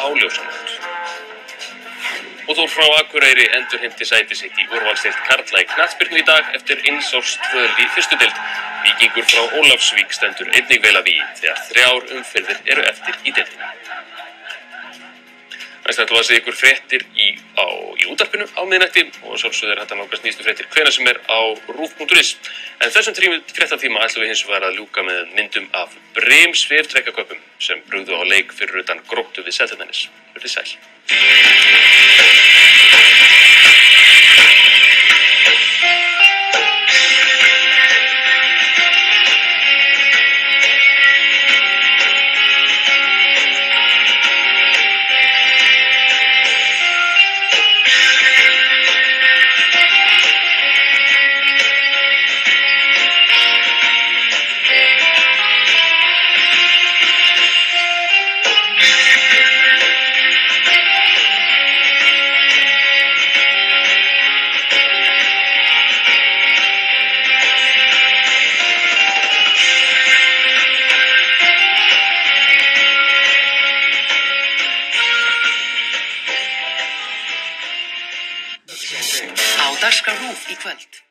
á ljósanótt. Og Þór frá Akureyri endurheimti sæti sitt í úrvalsdeild karla í knattspyrnu í dag eftir innsórsdvöl í fyrstu deild. Víkingur frá Ólafsvík stendur einnig vel að vígi þegar 3 umferðir eru eftir í deildinni. Næst ætlum við að segja ykkur fréttir í útvarpinu á miðnætti og sjálfsögðu hægt að nálgast nýjustu fréttir hvenær sem á rúv.is. En þessum fréttatíma ætlum við hins vegar að ljúka með myndum af brimsvefdrekkaköpum sem brugðu á leik fyrir utan Gróttu við Seltjarnarnes. Verið sæl. Á dagskrá RÚV í kvöld.